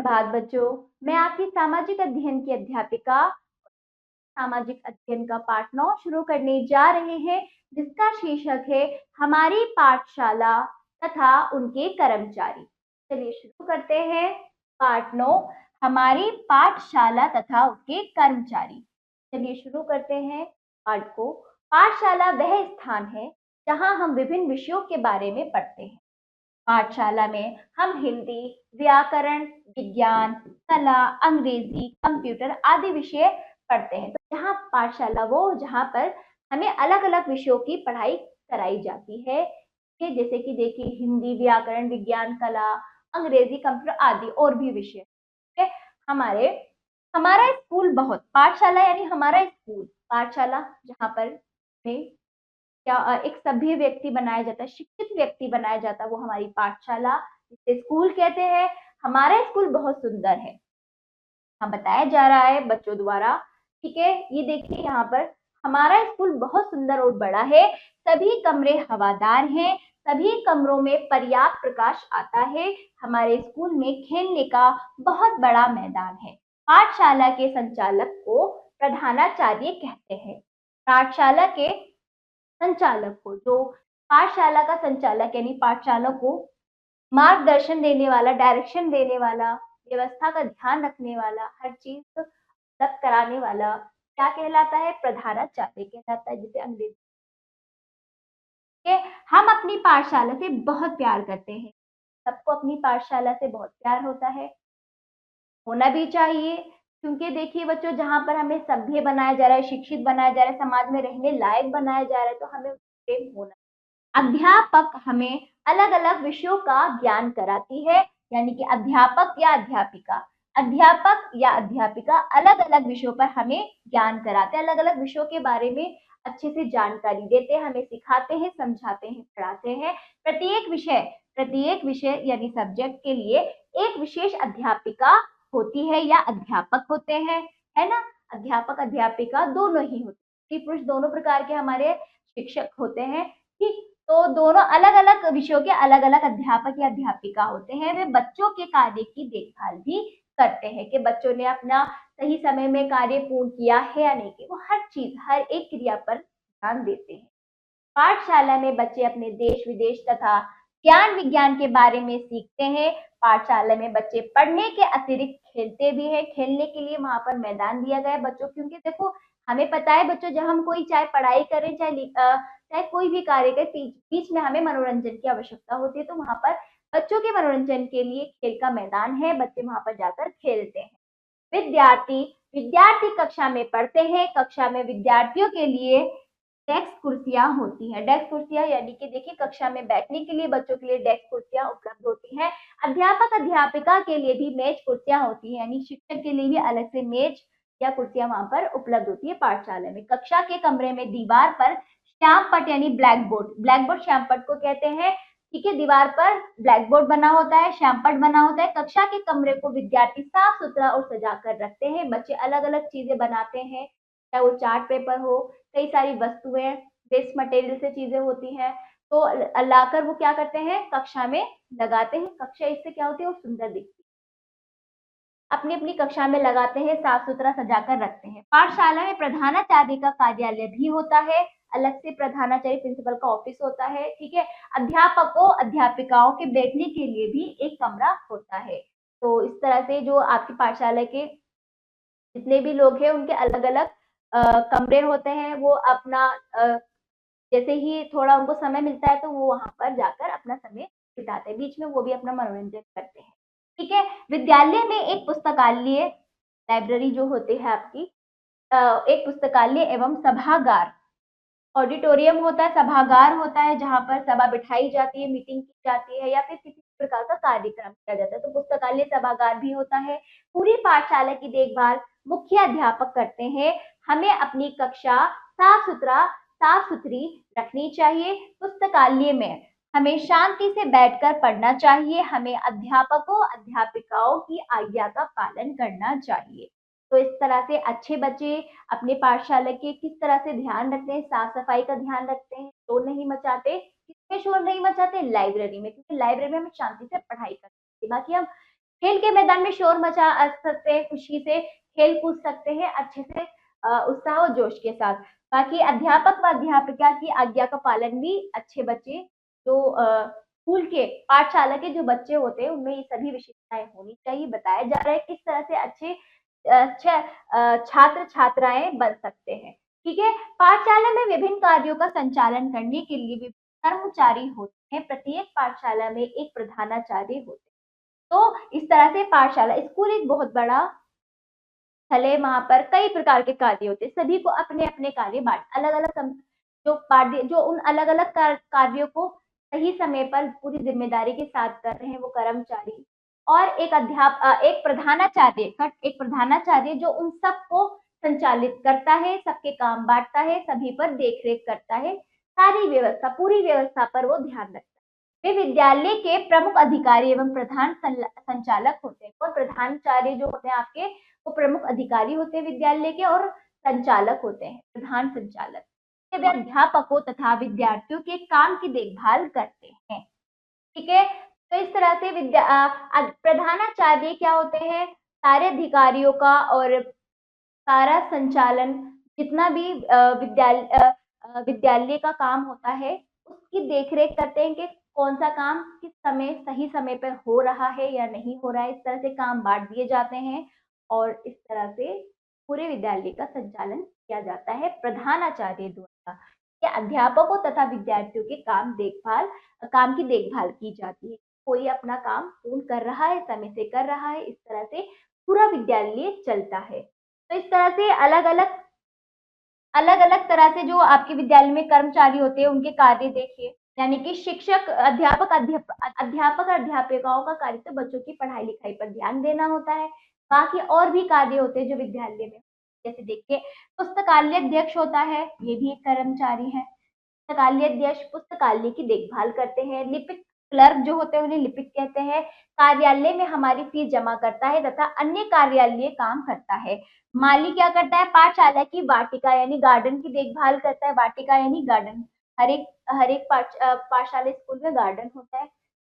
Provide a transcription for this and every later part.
सुप्रभात बच्चों। मैं आपकी सामाजिक अध्ययन की अध्यापिका सामाजिक अध्ययन का पाठ 9 शुरू करने जा रहे हैं, जिसका शीर्षक है हमारी पाठशाला तथा उनके कर्मचारी। चलिए शुरू करते हैं। पाठ 9 हमारी पाठशाला तथा उसके कर्मचारी। चलिए शुरू करते हैं पाठ को। पाठशाला वह स्थान है जहां हम विभिन्न विषयों के बारे में पढ़ते हैं। पाठशाला में हम हिंदी, व्याकरण, विज्ञान, कला, अंग्रेजी, कंप्यूटर आदि विषय पढ़ते हैं। तो यहाँ पाठशाला वो जहाँ पर हमें अलग अलग विषयों की पढ़ाई कराई जाती है, जैसे कि देखिए हिंदी, व्याकरण, विज्ञान, कला, अंग्रेजी, कंप्यूटर आदि और भी विषय। हमारे हमारा स्कूल बहुत पाठशाला यानी हमारा स्कूल पाठशाला जहाँ पर हमें क्या एक सभ्य व्यक्ति बनाया जाता है, शिक्षित व्यक्ति बनाया जाता है, वो हमारी पाठशाला जिसे स्कूल कहते हैं। हमारा स्कूल बहुत सुंदर है, हम बताया जा रहा है बच्चों द्वारा। ठीक है, ये देखिए यहाँ पर हमारा स्कूल बहुत सुंदर और बड़ा है। सभी कमरे हवादार हैं, सभी कमरों में पर्याप्त प्रकाश आता है। हमारे स्कूल में खेलने का बहुत बड़ा मैदान है। पाठशाला के संचालक को प्रधानाचार्य कहते हैं। पाठशाला के संचालक को, जो पाठशाला का संचालक यानी पाठशाला को मार्गदर्शन देने वाला, डायरेक्शन देने वाला, व्यवस्था का ध्यान रखने वाला, हर चीज उपलब्ध कराने वाला क्या कहलाता है? प्रधानाचार्य कहलाता है, जिसे अंग्रेजी के। हम अपनी पाठशाला से बहुत प्यार करते हैं। सबको अपनी पाठशाला से बहुत प्यार होता है, होना भी चाहिए। क्योंकि देखिए बच्चों, जहाँ पर हमें सभ्य बनाया जा रहा है, शिक्षित बनाया जा रहा है, समाज में रहने लायक बनाया जा रहा है, तो हमें प्रेम होना। अध्यापक हमें अलग अलग विषयों का ज्ञान कराती है, यानी कि अध्यापक या अध्यापिका अलग अलग विषयों पर हमें ज्ञान कराते हैं, अलग अलग विषयों के बारे में अच्छे से जानकारी देते हैं, हमें सिखाते हैं, समझाते हैं, पढ़ाते हैं। प्रत्येक विषय यानी सब्जेक्ट के लिए एक विशेष अध्यापिका होती है या अध्यापक होते हैं, है ना। अध्यापक अध्यापिका दोनों ही होते हैं, स्त्री पुरुष दोनों प्रकार के हमारे शिक्षक होते हैं। ठीक, तो दोनों अलग अलग विषयों के अलग अलग अध्यापक या अध्यापिका होते हैं। वे बच्चों के कार्य की देखभाल भी करते हैं कि बच्चों ने अपना सही समय में कार्य पूर्ण किया है या नहीं, कि वो हर चीज, हर एक क्रिया पर ध्यान देते हैं। पाठशाला में बच्चे अपने देश विदेश तथा ज्ञान विज्ञान के बारे में सीखते हैं। पाठशाला में बच्चे पढ़ने के अतिरिक्त खेलते भी हैं। खेलने के लिए वहां पर मैदान दिया गया है बच्चों, क्योंकि देखो हमें पता है बच्चों, जब हम कोई चाहे पढ़ाई करें, चाहे कोई भी कार्य करें, बीच में हमें मनोरंजन की आवश्यकता होती है। तो वहां पर बच्चों के मनोरंजन के लिए खेल का मैदान है, बच्चे वहां पर जाकर खेलते हैं। विद्यार्थी विद्यार्थी कक्षा में पढ़ते हैं। कक्षा में विद्यार्थियों के लिए डेस्क कुर्सियां होती हैं। डेस्क कुर्सियां यानी कि देखिए कक्षा में बैठने के लिए बच्चों के लिए डेस्क कुर्सियां उपलब्ध होती हैं। अध्यापक अध्यापिका के लिए भी मेज कुर्सियां होती हैं, यानी शिक्षक के लिए भी अलग से मेज या कुर्सियां वहां पर उपलब्ध होती है पाठशाला में। कक्षा के कमरे में दीवार पर श्याम पट यानी ब्लैक बोर्ड श्याम पट को कहते हैं। ठीक है, दीवार पर ब्लैक बोर्ड बना होता है, श्याम पट बना होता है। कक्षा के कमरे को विद्यार्थी साफ सुथरा और सजा कर रखते हैं। बच्चे अलग अलग चीजें बनाते हैं, चाहे वो चार्ट पेपर हो, कई सारी वस्तुएं, वेस्ट मटेरियल से चीजें होती हैं, तो लाकर वो क्या करते हैं, कक्षा में लगाते हैं। कक्षा इससे क्या होती है, वो सुंदर दिखती है। अपनी अपनी कक्षा में लगाते हैं, साफ सुथरा सजाकर रखते हैं। पाठशाला में प्रधानाचार्य का कार्यालय भी होता है, अलग से प्रधानाचार्य प्रिंसिपल का ऑफिस होता है। ठीक है, अध्यापकों अध्यापिकाओं के बैठने के लिए भी एक कमरा होता है। तो इस तरह से जो आपकी पाठशाला के जितने भी लोग हैं, उनके अलग अलग कमरे होते हैं। वो अपना जैसे ही थोड़ा उनको समय मिलता है, तो वो वहां पर जाकर अपना समय बिताते हैं, बीच में वो भी अपना मनोरंजन करते हैं। ठीक है, विद्यालय में एक पुस्तकालय, लाइब्रेरी जो होती है आपकी, एक पुस्तकालय एवं सभागार, ऑडिटोरियम होता है, सभागार होता है, जहां पर सभा बिठाई जाती है, मीटिंग की जाती है, या फिर किसी प्रकार का कार्यक्रम किया जाता है, तो पुस्तकालय सभागार भी होता है। पूरी पाठशाला की देखभाल मुख्य अध्यापक करते हैं। हमें अपनी कक्षा साफ सुथरी रखनी चाहिए। पुस्तकालय में हमें शांति से बैठकर पढ़ना चाहिए। हमें अध्यापकों अध्यापिकाओं की आज्ञा का पालन करना चाहिए। तो इस तरह से अच्छे बच्चे अपने पाठशाला के किस तरह से ध्यान रखते हैं, साफ सफाई का ध्यान रखते हैं, शोर नहीं मचाते। किसमें शोर नहीं मचाते? लाइब्रेरी में, क्योंकि लाइब्रेरी में हम शांति से पढ़ाई कर सकते हैं। बाकी हम खेल के मैदान में शोर मचा सकते हैं, खुशी से खेल कूद सकते हैं, अच्छे से उत्साह और जोश के साथ। बाकी अध्यापक व अध्यापिका की आज्ञा का पालन भी अच्छे बच्चे जो स्कूल के पाठशाला के जो बच्चे होते हैं उनमें ये सभी विशेषताएं होनी चाहिए। बताया जा रहा है किस तरह से अच्छे छात्र छात्राएं बन सकते हैं। ठीक है, पाठशाला में विभिन्न कार्यों का संचालन करने के लिए विभिन्न कर्मचारी होते हैं। प्रत्येक पाठशाला में एक प्रधानाचार्य होते हैं। तो इस तरह से पाठशाला स्कूल एक बहुत बड़ा स्थल है, वहां पर कई प्रकार के कार्य होते हैं। सभी को अपने अपने कार्य बांट अलग अलग जो उन अलग अलग कार्यों को सही समय पर पूरी जिम्मेदारी के साथ कर रहे हैं वो कर्मचारी, और एक प्रधानाचार्य जो उन सबको संचालित करता है, सबके काम बांटता है, सभी पर देख रेख करता है, सारी व्यवस्था पूरी व्यवस्था पर वो ध्यान रखता है। वे विद्यालय के प्रमुख अधिकारी एवं प्रधान संचालक होते हैं। और प्रधानाचार्य जो होते हैं आपके, वो प्रमुख अधिकारी होते हैं विद्यालय के, और संचालक होते हैं प्रधान संचालक। वे अध्यापकों तथा विद्यार्थियों के काम की देखभाल करते हैं। ठीक है, तो इस तरह से प्रधानाचार्य क्या होते हैं, सारे अधिकारियों का और सारा संचालन, जितना भी विद्यालय का काम होता है उसकी देखरेख करते हैं कि कौन सा काम किस समय सही समय पर हो रहा है या नहीं हो रहा है। इस तरह से काम बांट दिए जाते हैं और इस तरह से पूरे विद्यालय का संचालन किया जाता है प्रधानाचार्य द्वारा। या अध्यापकों तथा विद्यार्थियों के काम की देखभाल की जाती है। कोई अपना काम पूर्ण कर रहा है, समय से कर रहा है, इस तरह से पूरा विद्यालय चलता है। तो इस तरह से अलग अलग तरह से जो आपके विद्यालय में कर्मचारी होते हैं उनके कार्य देखिए। यानी कि शिक्षक अध्यापक और अध्यापिकाओं का कार्य तो बच्चों की पढ़ाई लिखाई पर ध्यान देना होता है। बाकी और भी कार्य होते हैं जो विद्यालय में, जैसे देखिए पुस्तकालय अध्यक्ष होता है, ये भी एक कर्मचारी है। पुस्तकालय अध्यक्ष पुस्तकालय की देखभाल करते हैं। लिपिक क्लर्क जो होते हैं उन्हें लिपिक कहते हैं। कार्यालय में हमारी फीस जमा करता है तथा अन्य कार्यालय काम करता है। माली क्या करता है, पाठशाला की वाटिका यानी गार्डन की देखभाल करता है। वाटिका यानी गार्डन, हर एक पाठशाला स्कूल में गार्डन होता है,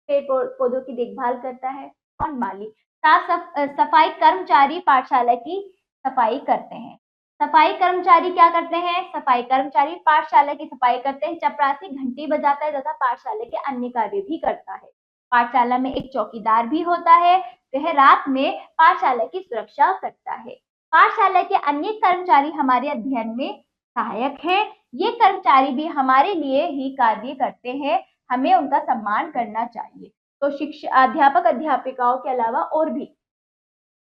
पेड़ पौधों की देखभाल करता है। और माली सफाई कर्मचारी पाठशाला की सफाई करते हैं। सफाई कर्मचारी क्या करते हैं, सफाई कर्मचारी पाठशाला की सफाई करते हैं। चपरासी घंटी बजाता है तथा पाठशाला के अन्य कार्य भी करता है। पाठशाला में एक चौकीदार भी होता है, वह रात में पाठशाला की सुरक्षा करता है। पाठशाला के अन्य कर्मचारी हमारे अध्ययन में सहायक हैं। ये कर्मचारी भी हमारे लिए ही कार्य करते हैं, हमें उनका सम्मान करना चाहिए। तो अध्यापक अध्यापिकाओं के अलावा और भी,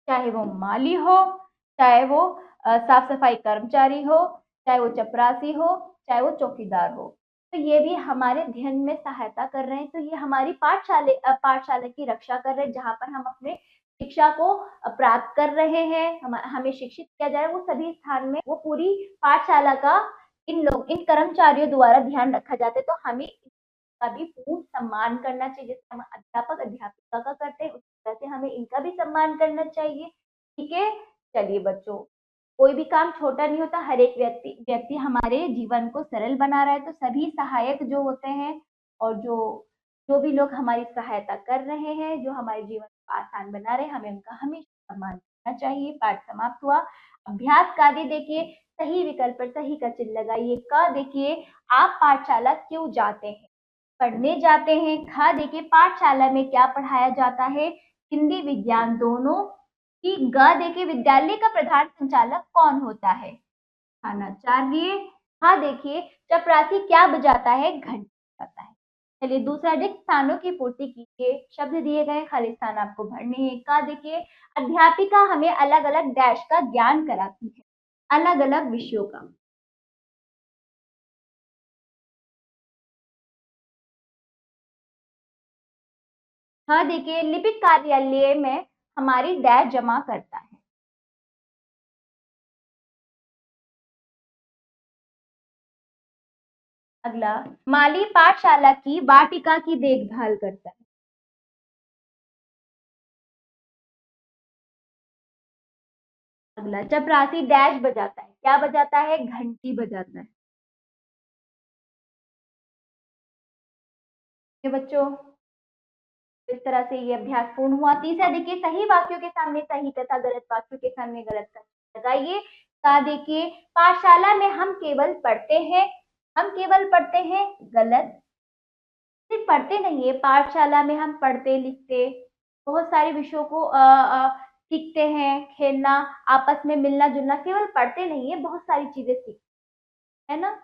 चाहे वो माली हो, चाहे वो साफ सफाई कर्मचारी हो, चाहे वो चपरासी हो, चाहे वो चौकीदार हो, तो ये भी हमारे अध्ययन में सहायता कर रहे हैं। तो ये हमारी पाठशाला की रक्षा कर रहे हैं, जहाँ पर हम अपने शिक्षा को प्राप्त कर रहे हैं, हमें शिक्षित किया जा रहा है। वो सभी स्थान में वो पूरी पाठशाला का इन कर्मचारियों द्वारा ध्यान रखा जाता है। तो हमें का भी पूर्ण सम्मान करना चाहिए। जैसे हम अध्यापक अध्यापिका का करते हैं, उसी तरह से हमें इनका भी सम्मान करना चाहिए। ठीक है, चलिए बच्चों, कोई भी काम छोटा नहीं होता। हर एक व्यक्ति हमारे जीवन को सरल बना रहा है। तो सभी सहायक जो होते हैं और जो जो भी लोग हमारी सहायता कर रहे हैं, जो हमारे जीवन को आसान बना रहे हैं, हमें उनका हमेशा सम्मान करना चाहिए। पाठ समाप्त हुआ। अभ्यास कार्य देखिए, सही विकल्प पर सही का चिन्ह लगाइए। क देखिए, आप पाठशाला क्यों जाते हैं, पढ़ने जाते हैं। खा देखिए, पाठशाला में क्या पढ़ाया जाता है, हिंदी विज्ञान दोनों की। ग देखिए, विद्यालय का प्रधान संचालक कौन होता है, प्रधानाचार्य। हाँ देखिए, चपरासी क्या बजाता है, घंटी बजाता है। चलिए दूसरा, रिक्त स्थानों की पूर्ति कीजिए। शब्द दिए गए, खाली स्थान आपको भरने हैं। का देखिए, अध्यापिका हमें अलग अलग डैश का ज्ञान कराती है, अलग अलग विषयों का। हाँ देखिए, लिपिक कार्यालय में हमारी डैश जमा करता है। अगला, माली पाठशाला की वाटिका की देखभाल करता है। अगला, चपरासी डैश बजाता है, क्या बजाता है, घंटी बजाता है। ये बच्चों, इस तरह से ये अभ्यास पूर्ण हुआ। तीसरा देखिए, सही वाक्यों के सामने सही तथा गलत वाक्यों के सामने गलत का लगाइए। का देखिए, पाठशाला में हम केवल पढ़ते हैं, हम केवल पढ़ते हैं, गलत। सिर्फ पढ़ते नहीं है, पाठशाला में हम पढ़ते लिखते बहुत सारे विषयों को सीखते हैं, खेलना, आपस में मिलना जुलना, केवल पढ़ते नहीं है, बहुत सारी चीजें सीखते है ना।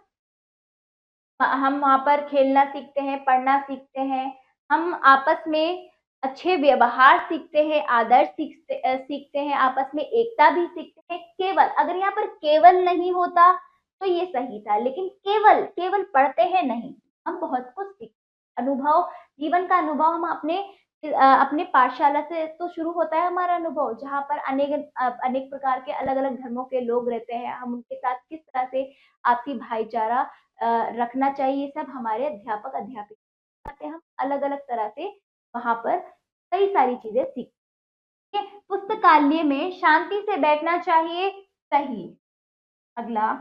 हम वहाँ पर खेलना सीखते हैं, पढ़ना सीखते हैं, हम आपस में अच्छे व्यवहार सीखते हैं, आदर सीखते हैं, आपस में एकता भी सीखते हैं। केवल, अगर यहाँ पर केवल नहीं होता तो ये सही था, लेकिन केवल केवल पढ़ते हैं नहीं, हम बहुत कुछ सीखते हैं। अनुभव, जीवन का अनुभव हम अपने पाठशाला से तो शुरू होता है हमारा अनुभव, जहाँ पर अनेक प्रकार के अलग अलग धर्मों के लोग रहते हैं, हम उनके साथ किस तरह से आपसी भाईचारा रखना चाहिए, ये सब हमारे अध्यापक अध्यापिका हम अलग अलग तरह से वहां पर कई सारी चीजें सीखते हैं। पुस्तकालय में शांति से बैठना चाहिए, सही। अगला,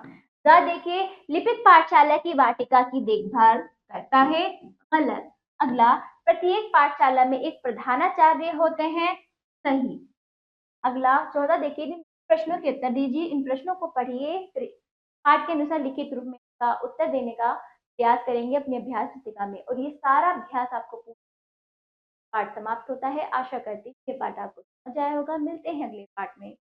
देखिए, लिपिक पाठशाला की वाटिका की देखभाल करता है, गलत। अगला, प्रत्येक पाठशाला में एक प्रधानाचार्य होते हैं, सही। अगला 14 देखिए, इन प्रश्नों के उत्तर दीजिए, इन प्रश्नों को पढ़िए, फिर पाठ के अनुसार लिखित रूप में इसका उत्तर देने का प्रयास करेंगे अपनी अभ्यास पुस्तिका में। और ये सारा अभ्यास आपको पाठ समाप्त होता है। आशा करती हूँ ये पाठ आपको समझ आया होगा। मिलते हैं अगले पाठ में।